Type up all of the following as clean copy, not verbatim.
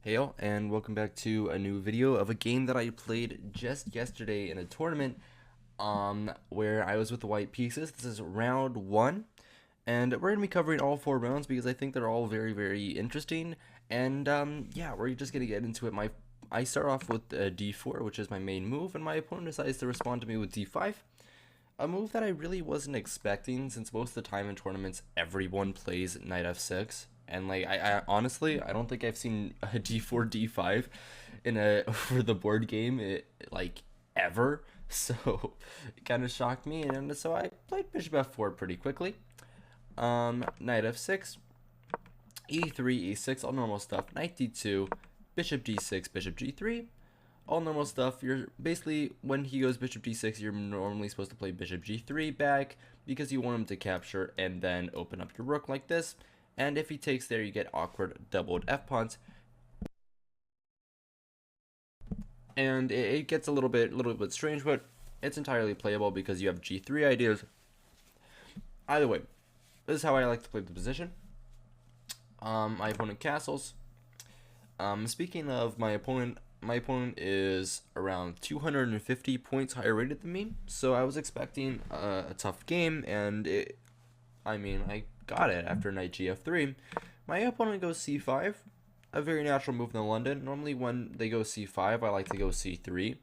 Hey all, and welcome back to a new video of a game that I played just yesterday in a tournament where I was with the white pieces. This is round one, and we're going to be covering all four rounds because I think they're all very, very interesting. And yeah, we're just going to get into it. I start off with d4, which is my main move, and my opponent decides to respond to me with d5. A move that I really wasn't expecting, since most of the time in tournaments everyone plays knight f6, and like I honestly I don't think I've seen a d4 d5 in a for the board game like ever. So it kind of shocked me, and so I played bishop f4 pretty quickly. Knight f6, e3, e6, all normal stuff. Knight d2, bishop d6, bishop g3, all normal stuff. You're basically, when he goes bishop d6, you're normally supposed to play bishop g3 back because you want him to capture and then open up your rook like this. And if he takes there, you get awkward doubled f pawns, and it gets a little bit strange, but it's entirely playable because you have g3 ideas. Either way, this is how I like to play the position. My opponent castles. Speaking of my opponent is around 250 points higher rated than me, so I was expecting a tough game, and I got it after knight gf3. My opponent goes c5, a very natural move in London. Normally when they go c5, I like to go c3.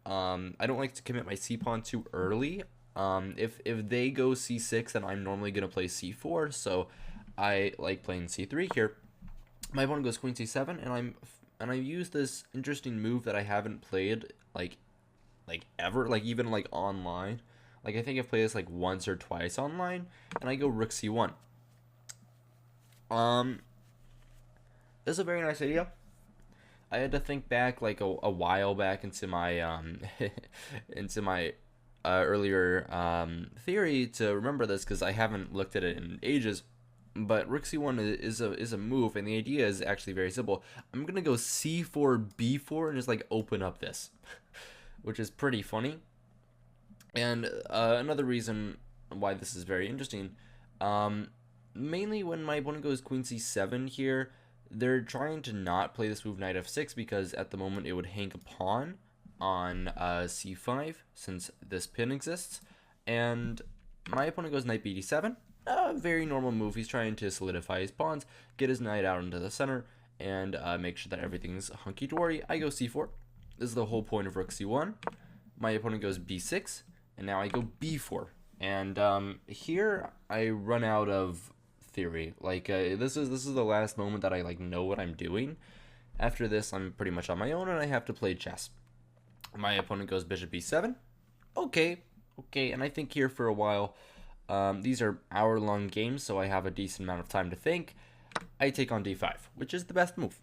I don't like to commit my c pawn too early. If they go c6, then I'm normally going to play c4, so I like playing c3 here. My opponent goes queen c7, and I use this interesting move that I haven't played like ever, like even like online. Like I think I've played this like once or twice online, and I go rook c1. This is a very nice idea. I had to think back like a while back into my into my earlier theory to remember this because I haven't looked at it in ages. But rook c1 is a move, and the idea is actually very simple. I'm gonna go c4 b4 and just like open up this, which is pretty funny. And another reason why this is very interesting, mainly when my opponent goes queen c7 here, they're trying to not play this move knight f6 because at the moment it would hang a pawn on c5 since this pin exists. And my opponent goes knight bd7. A very normal move. He's trying to solidify his pawns, get his knight out into the center, and make sure that everything's hunky-dory. I go c4. This is the whole point of rook c1. My opponent goes b6, and now I go b4. And here I run out of theory. Like this is the last moment that I like know what I'm doing. After this, I'm pretty much on my own, and I have to play chess. My opponent goes bishop b7. Okay, and I think here for a while. These are hour-long games, so I have a decent amount of time to think. I take on d5, which is the best move.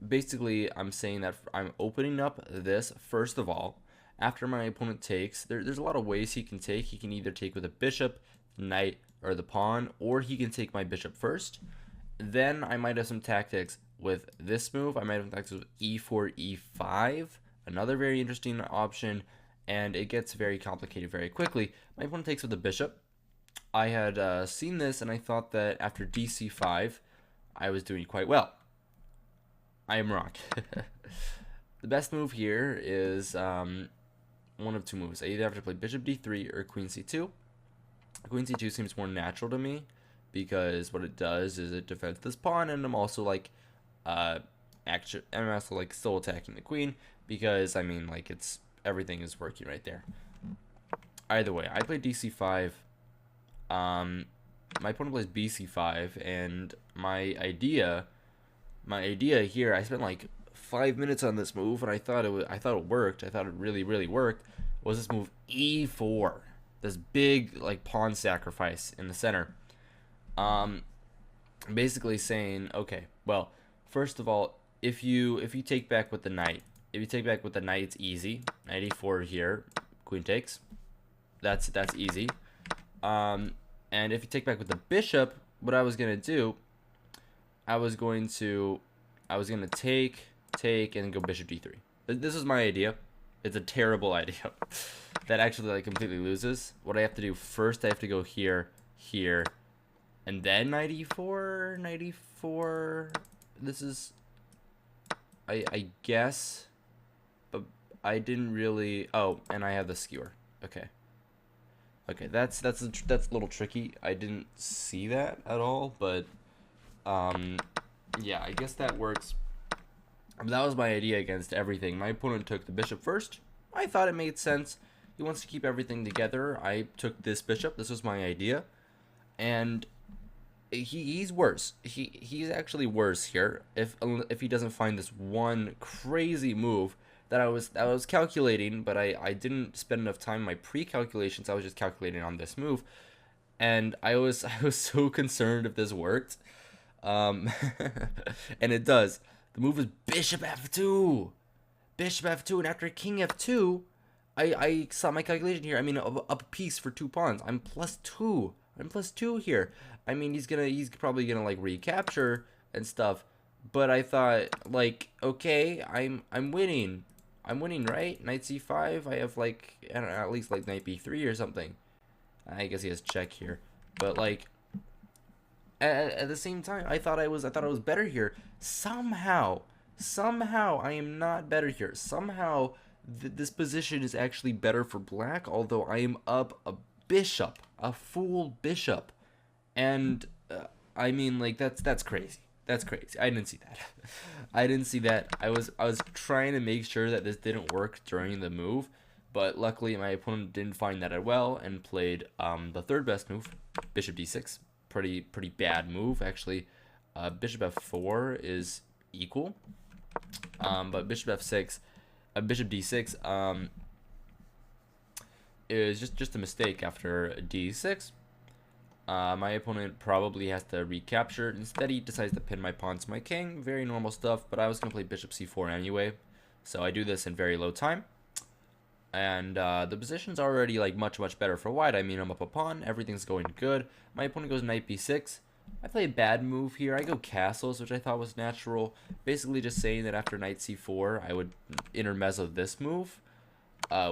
Basically, I'm saying that I'm opening up this first of all. After my opponent takes, there's a lot of ways he can take. He can either take with a bishop, knight, or the pawn, or he can take my bishop first. Then I might have some tactics with this move. I might have tactics with e4, e5, another very interesting option, and it gets very complicated very quickly. My opponent takes with the bishop. I had seen this, and I thought that after dc5, I was doing quite well. I am wrong. The best move here is one of two moves. I either have to play bishop d3 or queen c2. Queen c2 seems more natural to me because what it does is it defends this pawn, and I'm also like I'm also like still attacking the queen because I mean like everything is working right there. Either way, I play dc5. My opponent plays bc5, and my idea here, I spent like 5 minutes on this move, and I thought it worked. I thought it really worked. Was this move e4? This big like pawn sacrifice in the center. Basically saying, okay, well, first of all, if you take back with the knight, it's easy. Knight e4 here, queen takes. That's easy. And if you take back with the bishop, what I was gonna do, I was gonna take, and go bishop d3. This is my idea. It's a terrible idea that actually like completely loses. What I have to do first, I have to go here, And then knight e4, knight e4. This is, I guess, but I didn't really. Oh, and I have the skewer. Okay. Okay, that's a little tricky. I didn't see that at all, but yeah, I guess that works. That was my idea against everything. My opponent took the bishop first. I thought it made sense. He wants to keep everything together. I took this bishop. This was my idea, and he's worse. He's actually worse here. If he doesn't find this one crazy move that I was calculating, but I didn't spend enough time in my pre-calculations. I was just calculating on this move, and I was so concerned if this worked, um, and it does. The move is bishop f2, bishop f2, and after king f2, I saw my calculation here. I mean, up a piece for 2 pawns. I'm +2. I'm +2 here. I mean, he's probably gonna like recapture and stuff. But I thought, like, okay, I'm winning. I'm winning, right? Knight c5. I have like, I don't know, at least like knight b3 or something. I guess he has check here, but like at the same time, I thought I was better here. Somehow I am not better here. Somehow this position is actually better for black, although I am up a bishop, a full bishop, and I mean, like, that's crazy. That's crazy. I didn't see that. I didn't see that. I was trying to make sure that this didn't work during the move, but luckily my opponent didn't find that as well and played the third best move, bishop d6. Pretty bad move actually. Bishop f4 is equal, but bishop f6, bishop d6 is just a mistake after d6. My opponent probably has to recapture. Instead, he decides to pin my pawn to my king. Very normal stuff, but I was going to play bishop c4 anyway. So I do this in very low time. And the position's already like much better for white. I mean, I'm up a pawn. Everything's going good. My opponent goes knight b6. I play a bad move here. I go castles, which I thought was natural. Basically just saying that after knight c4, I would intermezzo this move.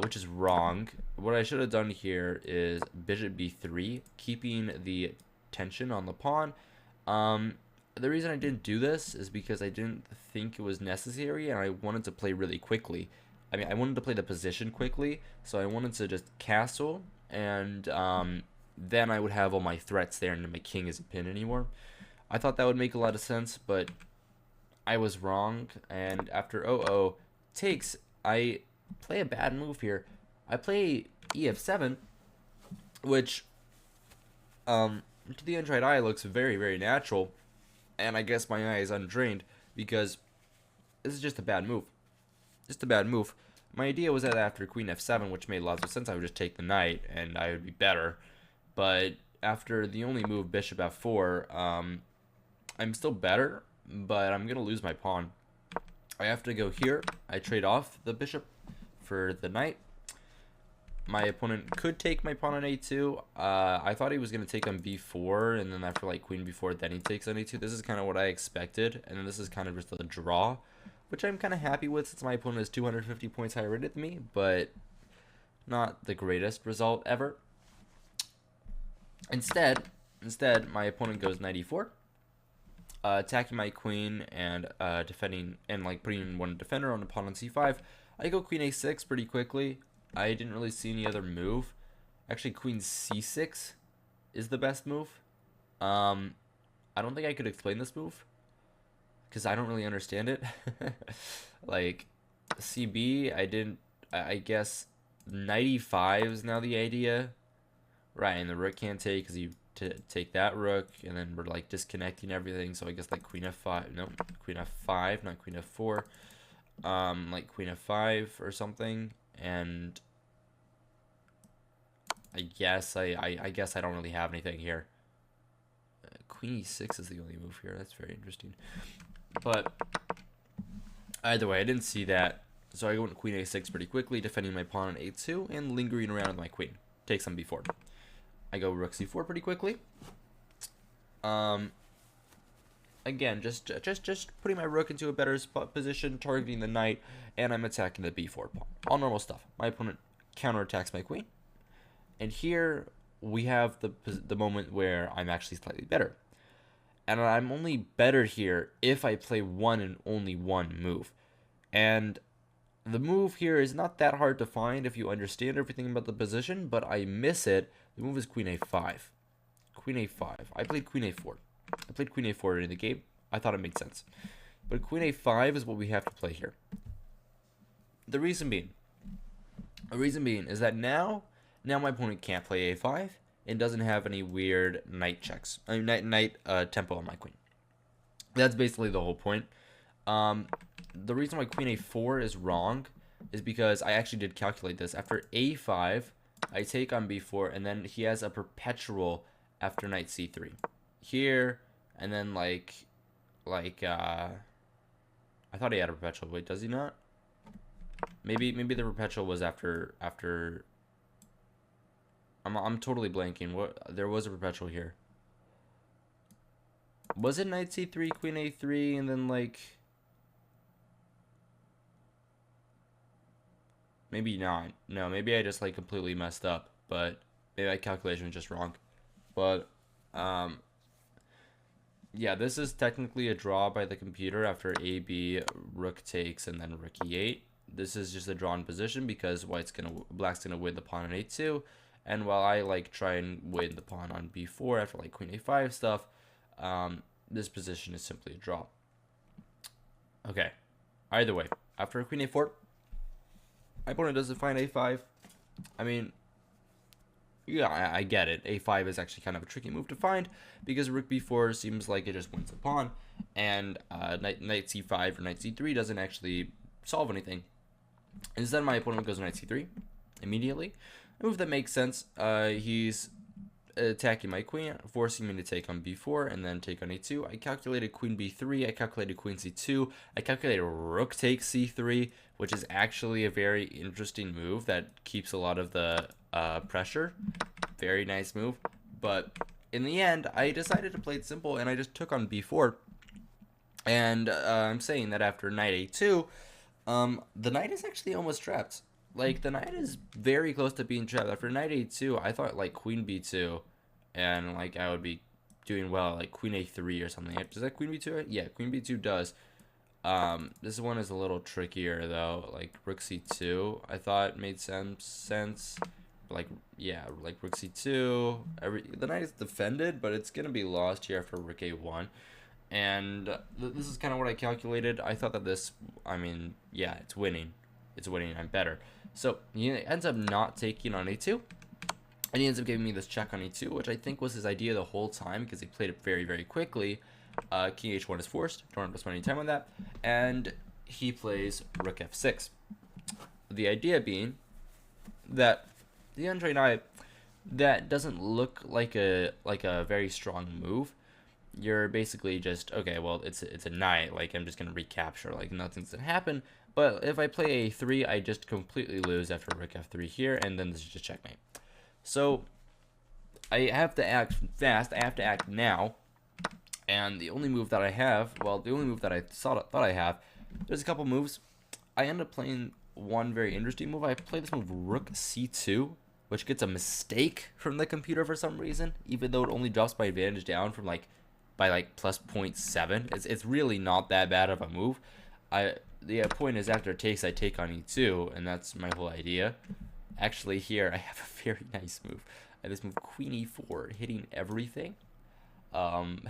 Which is wrong. What I should have done here is bishop b3, keeping the tension on the pawn. The reason I didn't do this is because I didn't think it was necessary, and I wanted to play really quickly. I mean, I wanted to play the position quickly, so I wanted to just castle, and then I would have all my threats there, and my king isn't pinned anymore. I thought that would make a lot of sense, but I was wrong, and after 0-0 takes, I play a bad move here. I play ef7, which to the untried eye looks very natural, and I guess my eye is untrained because this is just a bad move. Just a bad move. My idea was that after queen f7, which made lots of sense, I would just take the knight and I would be better. But after the only move, bishop f4, I'm still better, but I'm going to lose my pawn. I have to go here. I trade off the bishop for the knight. My opponent could take my pawn on a2. I thought he was going to take on b4, and then after like queen b4, then he takes on a2. This is kind of what I expected, and then this is kind of just a draw, which I'm kind of happy with since my opponent is 250 points higher rated than me, but not the greatest result ever. Instead, my opponent goes knight e4, attacking my queen and defending and like putting one defender on the pawn on c5. I go queen a6 pretty quickly. I didn't really see any other move. Actually, queen c6 is the best move. I don't think I could explain this move because I don't really understand it. Like cb, I guess knight e5 is now the idea, right? And the rook can't take because you take that rook, and then we're like disconnecting everything. So I guess like queen f5, no, queen f5, not queen f4. Like queen f5 or something, and I guess I guess I don't really have anything here. Queen e6 is the only move here. That's very interesting. But either way, I didn't see that, so I went queen a6 pretty quickly, defending my pawn on a2 and lingering around with my queen. Takes on b4. I go rook c4 pretty quickly. Again, just putting my rook into a better position, targeting the knight, and I'm attacking the b4 pawn. All normal stuff. My opponent counterattacks my queen. And here, we have the moment where I'm actually slightly better. And I'm only better here if I play one and only one move. And the move here is not that hard to find if you understand everything about the position, but I miss it. The move is queen a5. Queen a5. I played queen a4. I played queen a4 in the game. I thought it made sense. But queen a5 is what we have to play here. The reason being is that now my opponent can't play a5 and doesn't have any weird knight checks. I mean, knight tempo on my queen. That's basically the whole point. The reason why queen a4 is wrong is because I actually did calculate this. After a5, I take on b4, and then he has a perpetual after knight c3 here, and then like I thought he had a perpetual. Wait, does he not? Maybe the perpetual was after. I'm totally blanking. What, there was a perpetual here. Was it knight c3, queen a3, and then like maybe not. No, maybe I just like completely messed up, but maybe my calculation was just wrong. But yeah, this is technically a draw by the computer after AB, rook takes, and then rook e8. This is just a drawn position because black's gonna win the pawn on a2, and while I like try and win the pawn on b4 after like queen a5 stuff, this position is simply a draw. Okay, either way, after queen a4, my opponent doesn't find a5. I mean, yeah, I get it. A5 is actually kind of a tricky move to find because rook b4 seems like it just wins the pawn, and knight c5 or knight c3 doesn't actually solve anything. Instead, my opponent goes knight c3 immediately. A move that makes sense. He's attacking my queen, forcing me to take on b4 and then take on a2. I calculated queen b3. I calculated queen c2. I calculated rook takes c3, which is actually a very interesting move that keeps a lot of the pressure. Very nice move. But in the end, I decided to play it simple, and I just took on b4. And I'm saying that after knight a2, the knight is actually almost trapped. Like, the knight is very close to being trapped. After knight a2, I thought, like, queen b2, and, like, I would be doing well, like, queen a3 or something. Does that queen b2? Yeah, queen b2 does. This one is a little trickier, though. Like, rook c2, I thought made sense. Like, yeah, like, rook c2. The knight is defended, but it's going to be lost here after rook a1. And this is kind of what I calculated. I thought that this, I mean, yeah, it's winning. It's winning. I'm better. So he ends up not taking on a2, and he ends up giving me this check on e2, which I think was his idea the whole time because he played it very, very quickly. King h1 is forced. Don't have to spend any time on that. And he plays rook f6. The idea being that the Andre knight, that doesn't look like a very strong move. You're basically just, okay, well, it's a knight, like, I'm just going to recapture, like, nothing's going to happen. But if I play a3, I just completely lose after rook f3 here, and then this is just checkmate. So, I have to act fast, I have to act now, and the only move that I have, well, the only move that I thought I have, there's a couple moves. I end up playing one very interesting move. I play this move, rook c2, which gets a mistake from the computer for some reason, even though it only drops my advantage down from, like, by like plus 0.7. It's really not that bad of a move. The point is after it takes, I take on e2, and that's my whole idea. Actually, here I have a very nice move. I have this move queen e4, hitting everything. I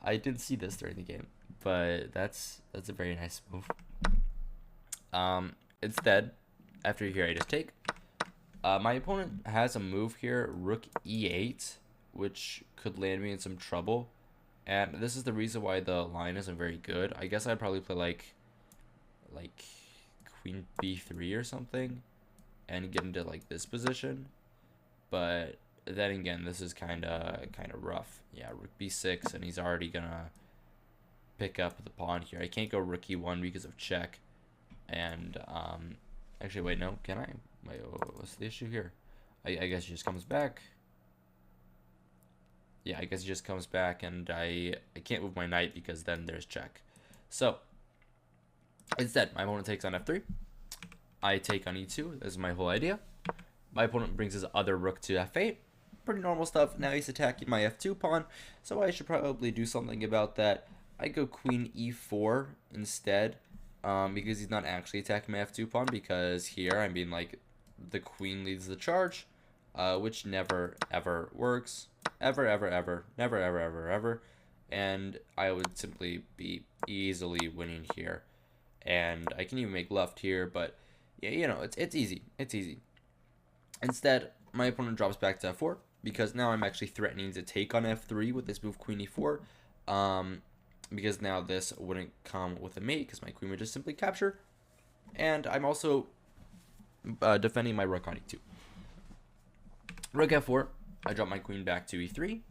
didn't see this during the game, but that's a very nice move. Instead, after here I just take. My opponent has a move here, rook e8, which could land me in some trouble, and this is the reason why the line isn't very good. I guess I'd probably play like queen b3 or something and get into like this position, but then again, this is kind of rough. Yeah, rook b6, and he's already gonna pick up the pawn here. I can't go rook e1 because of check, and actually wait, no, can I? Wait, what's the issue here? I guess he just comes back. Yeah, I guess he just comes back, and I can't move my knight because then there's check. So, instead, my opponent takes on f3. I take on e2. This is my whole idea. My opponent brings his other rook to f8. Pretty normal stuff. Now he's attacking my f2 pawn, so I should probably do something about that. I go queen e4 instead, because he's not actually attacking my f2 pawn, because here I'm being like, the queen leads the charge, which never, ever works. Ever, ever, ever. Never, ever, ever, ever. And I would simply be easily winning here. And I can even make left here, but yeah, you know, it's easy. It's easy. Instead, my opponent drops back to f4, because now I'm actually threatening to take on f3 with this move queen e4. Because now this wouldn't come with a mate, because my queen would just simply capture. And I'm also defending my rook on e2. Rook f4, I drop my queen back to e3,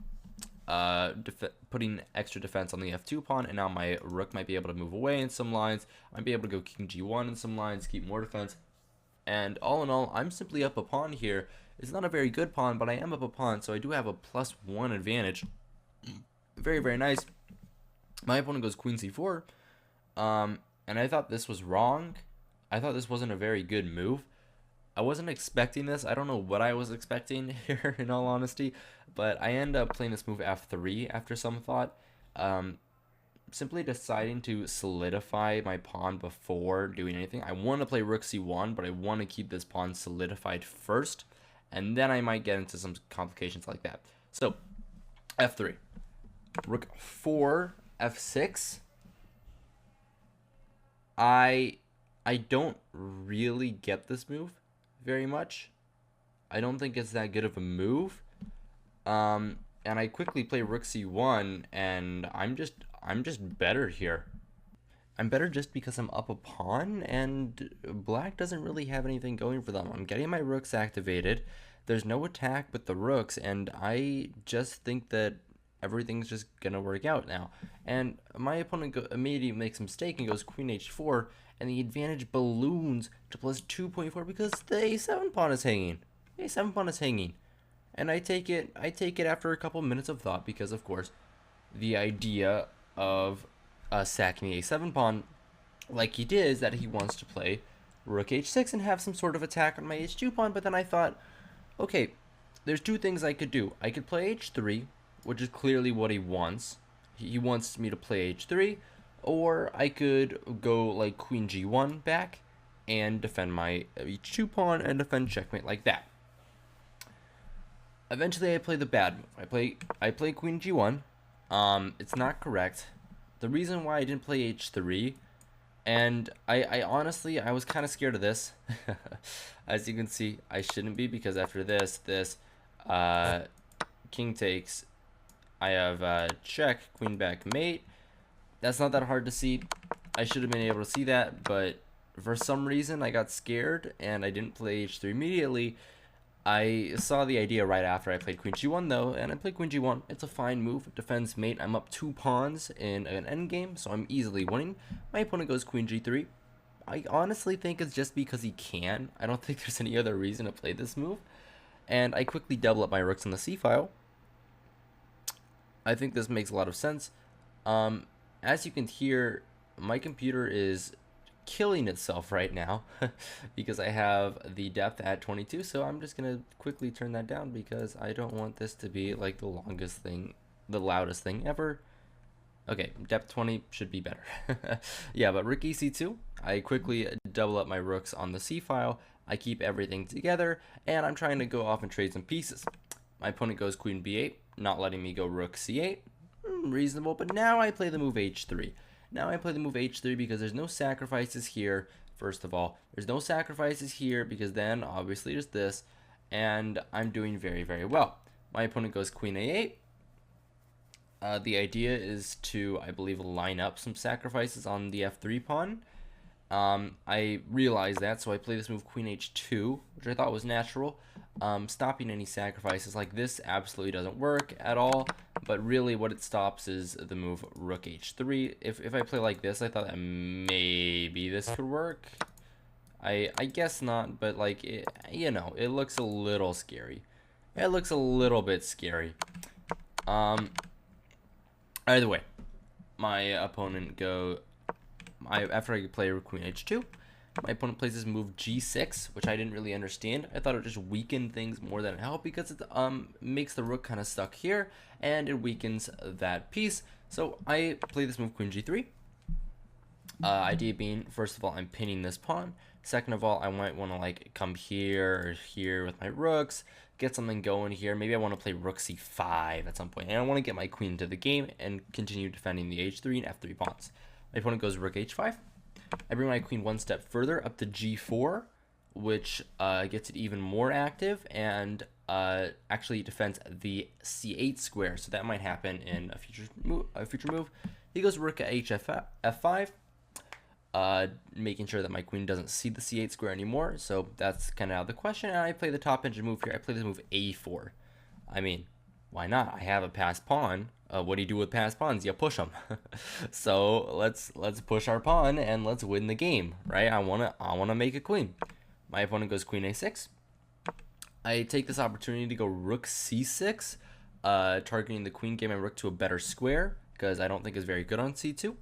putting extra defense on the f2 pawn, and now my rook might be able to move away in some lines. I might be able to go king g1 in some lines, keep more defense. And all in all, I'm simply up a pawn here. It's not a very good pawn, but I am up a pawn, so I do have a +1 advantage. Very, very nice. My opponent goes queen c4, and I thought this was wrong. I thought this wasn't a very good move. I wasn't expecting this. I don't know what I was expecting here, in all honesty, but I end up playing this move f3 after some thought, simply deciding to solidify my pawn before doing anything. I want to play rook c1, but I want to keep this pawn solidified first, and then I might get into some complications like that. So, f3. Rook 4, f6. I don't really get this move very much. I don't think it's that good of a move. And I quickly play rook c1, and I'm just better here. I'm better just because I'm up a pawn, and black doesn't really have anything going for them. I'm getting my rooks activated. There's no attack with the rooks, and I just think that everything's just gonna work out now. And my opponent immediately makes a mistake and goes queen h4, and the advantage balloons to +2.4 because the a7 pawn is hanging. The a7 pawn is hanging. And I take it after a couple minutes of thought, because of course the idea of sacking the a7 pawn like he did is that he wants to play rook h6 and have some sort of attack on my h2 pawn. But then I thought, okay, there's two things I could do. I could play h3, which is clearly what he wants. He wants me to play h3, or I could go like queen g1 back and defend my h2 pawn and defend checkmate like that. Eventually I play the bad move. I play queen g1. It's not correct. The reason why I didn't play h3, and I honestly, I was kind of scared of this. As you can see, I shouldn't be, because after this king takes, I have check, queen back mate. That's not that hard to see. I should have been able to see that, but for some reason I got scared and I didn't play h3 immediately. I saw the idea right after I played queen g1 though, and I played queen g1. It's a fine move, defends mate. I'm up 2 pawns in an endgame, so I'm easily winning. My opponent goes queen g3. I honestly think it's just because he can. I don't think there's any other reason to play this move. And I quickly double up my rooks on the c-file. I think this makes a lot of sense. As you can hear, my computer is killing itself right now because I have the depth at 22, so I'm just gonna quickly turn that down because I don't want this to be like the longest thing, the loudest thing ever. Okay, depth 20 should be better. Yeah, but rook ec2, I quickly double up my rooks on the c-file. I keep everything together, and I'm trying to go off and trade some pieces. My opponent goes queen b8, not letting me go rook c8. Reasonable, but now I play the move h3. Now I play the move h3 because there's no sacrifices here. First of all, there's no sacrifices here because then obviously there's this, and I'm doing very, very well. My opponent goes queen a8. The idea is to, I believe, line up some sacrifices on the f3 pawn. I realized that, so I play this move queen h2, which I thought was natural. Stopping any sacrifices like this absolutely doesn't work at all, but really what it stops is the move rook h3. If I play like this, I thought that maybe this could work. I guess not, but like, you know, it looks a little scary. It looks a little bit scary. Either way, my opponent after I play queen h2, My opponent plays this move g6, which I didn't really understand. I thought it would just weaken things more than it helped, because it makes the rook kind of stuck here, and it weakens that piece. So I play this move queen g3. Idea being, first of all, I'm pinning this pawn. Second of all, I might want to like come here or here with my rooks, get something going here. Maybe I want to play rook c5 at some point, and I want to get my queen into the game and continue defending the h3 and f3 pawns. My opponent goes rook h5. I bring my queen one step further up to g4, which gets it even more active, and actually defends the c8 square. So that might happen in a future move. He goes rook f5. Making sure that my queen doesn't see the c8 square anymore, so that's kind of out of the question. And I play the top engine move here. I play this move a4. I mean, why not? I have a passed pawn. What do you do with passed pawns? You push them. So let's push our pawn and let's win the game, right? I wanna make a queen. My opponent goes queen a6. I take this opportunity to go rook c6, targeting the queen, getting my rook to a better square, because I don't think it's very good on c2.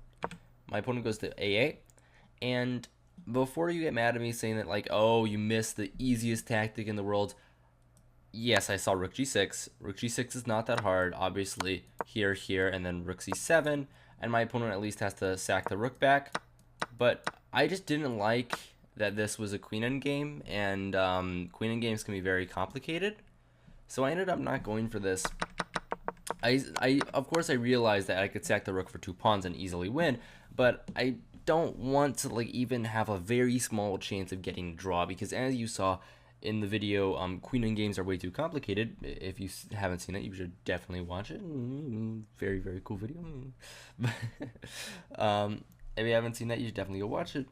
My opponent goes to a8. And before you get mad at me saying that, like, oh, you missed the easiest tactic in the world, yes, I saw rook g6. Rook g6 is not that hard. Obviously, here, and then rook c7. And my opponent at least has to sack the rook back. But I just didn't like that this was a queen endgame, and queen endgames can be very complicated. So I ended up not going for this. Of course, I realized that I could sack the rook for 2 pawns and easily win, but I don't want to like even have a very small chance of getting a draw, because as you saw in the video, queen endgames are way too complicated. If you haven't seen it, you should definitely watch it. Very, very cool video. If you haven't seen that, you should definitely go watch it.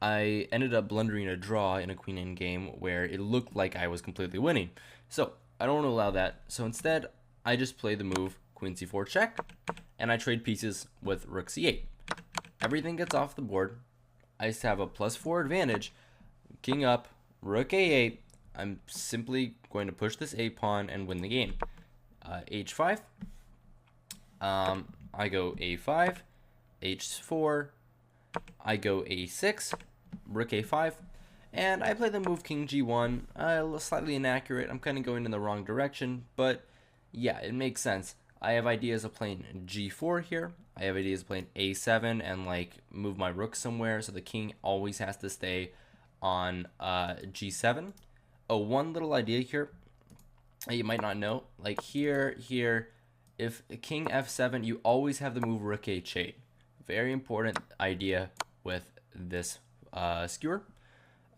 I ended up blundering a draw in a queen endgame where it looked like I was completely winning. So I don't want to allow that. So instead, I just play the move queen c4 check, and I trade pieces with rook c8. Everything gets off the board. I just have a +4 advantage. King up, rook a8. I'm simply going to push this a pawn and win the game. h5. I go a5, h4. I go a6, rook a5, and I play the move king g1. Slightly inaccurate. I'm kind of going in the wrong direction, but yeah, it makes sense. I have ideas of playing g4 here. I have ideas of playing a7 and like move my rook somewhere, so the king always has to stay on g7. Oh, one little idea here you might not know, like here, if king f7, you always have the move rook h8. Very important idea with this skewer.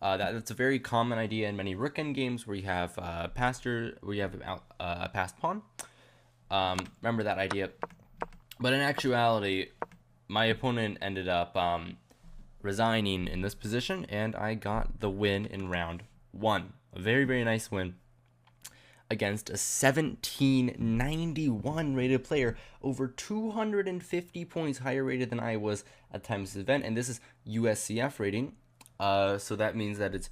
That's a very common idea in many rook endgames where you have a passed pawn. Remember that idea. But in actuality, my opponent ended up resigning in this position, and I got the win in round 1. A very, very nice win against a 1791 rated player, over 250 points higher rated than I was at the time of this event, and this is USCF rating, so that means that it's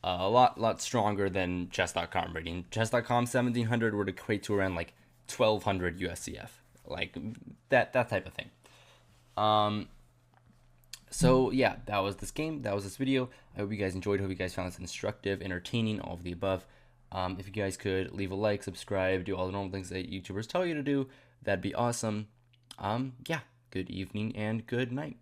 a lot stronger than chess.com rating. Chess.com 1700 would equate to around like 1200 USCF, like that type of thing. So yeah, that was this game, that was this video. I hope you guys enjoyed, hope you guys found this instructive, entertaining, all of the above. If you guys could leave a like, subscribe, do all the normal things that YouTubers tell you to do, that'd be awesome. Yeah, good evening and good night.